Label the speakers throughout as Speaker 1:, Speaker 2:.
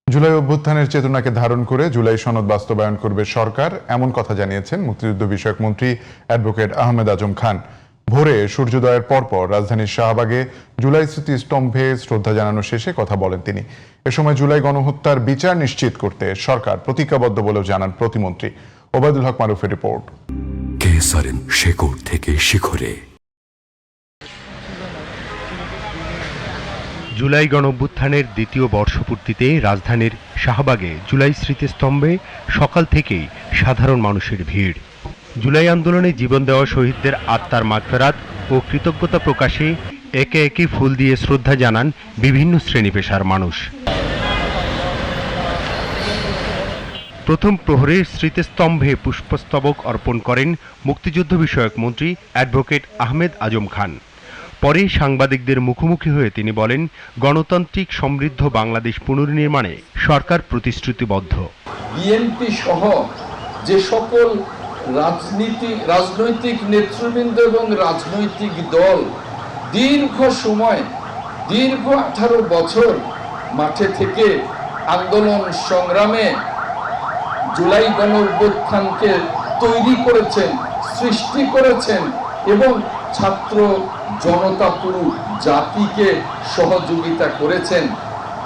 Speaker 1: জুলাই অভ্যুত্থানের চেতনাকে ধারণ করে জুলাই সনদ বাস্তবায়ন করবে সরকার, এমন কথা জানিয়েছেন মুক্তিযুদ্ধ বিষয়ক মন্ত্রী অ্যাডভোকেট আহমেদ আজম খান। ভোরে সূর্যোদয়ের পরপর রাজধানীর শাহবাগে জুলাই স্মৃতিস্তম্ভে শ্রদ্ধা জানানো শেষে কথা বলেন তিনি। এ সময় জুলাই গণহত্যার বিচার নিশ্চিত করতে সরকার প্রতিজ্ঞাবদ্ধ বলেও জানান প্রতিমন্ত্রী। ওবায়দুল হক মারুফের রিপোর্ট।
Speaker 2: কেসারেন শেকড় থেকে শিখরে।
Speaker 3: জুলাই গণঅভ্যুত্থানের দ্বিতীয় বর্ষপূর্তিতে রাজধানীর শাহবাগে জুলাই স্মৃতিস্তম্ভে সকাল থেকেই সাধারণ মানুষের ভিড়। জুলাই আন্দোলনে জীবন দেওয়া শহীদদের আত্মার মাগফিরাত ও কৃতজ্ঞতা প্রকাশে একে একে ফুল দিয়ে শ্রদ্ধা জানান বিভিন্ন শ্রেণী পেশার মানুষ। প্রথম প্রহরে স্মৃতিস্তম্ভে পুষ্পস্তবক অর্পণ করেন মুক্তিযুদ্ধ বিষয়ক মন্ত্রী অ্যাডভোকেট আহমেদ আজম খান। পরে সাংবাদিকদের মুখোমুখি হয়ে তিনি বলেন, গণতান্ত্রিক সমৃদ্ধ বাংলাদেশ পুনর্নির্মাণে সরকার প্রতিশ্রুতিবদ্ধ।
Speaker 4: বিএনপি সহ যে সকল রাজনৈতিক নেতৃবৃন্দ এবং রাজনৈতিক দল দীর্ঘ 18 বছর মাঠে থেকে আন্দোলন সংগ্রামে জুলাই গণঅভ্যুত্থানকে তৈরি করেছেন, সৃষ্টি করেছেন এবং ছাত্র জনতা পুরো জাতিকে সহযোগিতা করেছেন,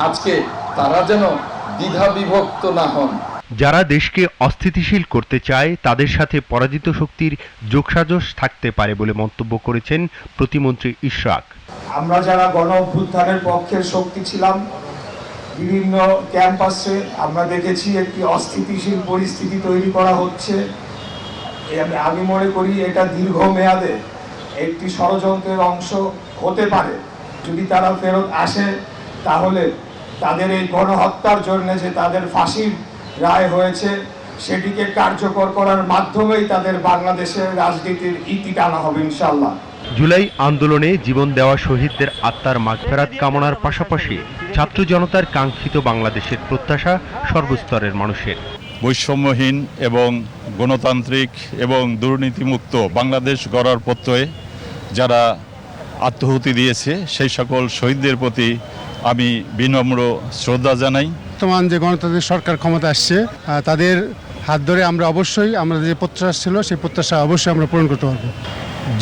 Speaker 4: আজকে তারা যেন দ্বিধা বিভক্ত না হন।
Speaker 3: যারা দেশকে অস্থিতিশীল করতে চায় তাদের সাথে পরাজিত শক্তির যোগসাজশ থাকতে পারে বলে মন্তব্য করেছেন প্রতিমন্ত্রী ইশরাক।
Speaker 5: আমরা যারা গণ অভ্যুত্থানের পক্ষের শক্তি ছিলাম, বিভিন্ন ক্যাম্পাসে আমরা দেখেছি একটি অস্থিতিশীল পরিস্থিতি তৈরি করা হচ্ছে। আমি মনে করি এটা দীর্ঘমেয়াদে একটি ষড়যন্ত্রের অংশ হতে পারে। যদি তারা ফেরত আসে তাহলে তাদের এই গণহত্যার জন্য যে তাদের ফাঁসির রায় হয়েছে সেটিকে কার্যকর করার মাধ্যমেই তাদের বাংলাদেশের রাজনীতির ইতি টানা হবে ইনশাআল্লাহ।
Speaker 3: জুলাই আন্দোলনে জীবন দেওয়া শহীদদের আত্মার মাগফিরাত কামনার পাশাপাশি ছাত্র জনতার কাঙ্ক্ষিত বাংলাদেশের প্রত্যাশা সর্বস্তরের মানুষের।
Speaker 6: বৈষম্যহীন এবং গণতান্ত্রিক এবং দুর্নীতিমুক্ত বাংলাদেশ গড়ার প্রত্যয়ে যারা আত্মাহুতি দিয়েছে সেই সকল শহীদদের প্রতি আমি বিনম্র শ্রদ্ধা জানাই।
Speaker 7: বর্তমান যে গণতান্ত্রিক সরকার ক্ষমতা আসছে তাদের হাত ধরে আমরা অবশ্যই আমাদের যে প্রত্যাশা ছিল সেই প্রত্যাশা অবশ্যই আমরা পূরণ করতে পারব।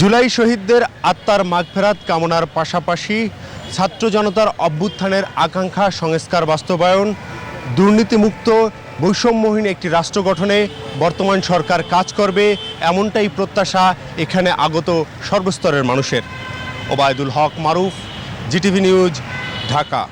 Speaker 3: জুলাই শহীদদের আত্মার মাগফিরাত কামনার পাশাপাশি ছাত্র জনতার অভ্যুত্থানের আকাঙ্ক্ষা সংস্কার বাস্তবায়ন, দুর্নীতিমুক্ত বৈষম্যহীন একটি রাষ্ট্র গঠনে বর্তমান সরকার কাজ করবে, এমনটাই প্রত্যাশা এখানে আগত সর্বস্তরের মানুষের। ওবায়দুল হক মারুফ, জিটিভি নিউজ, ঢাকা।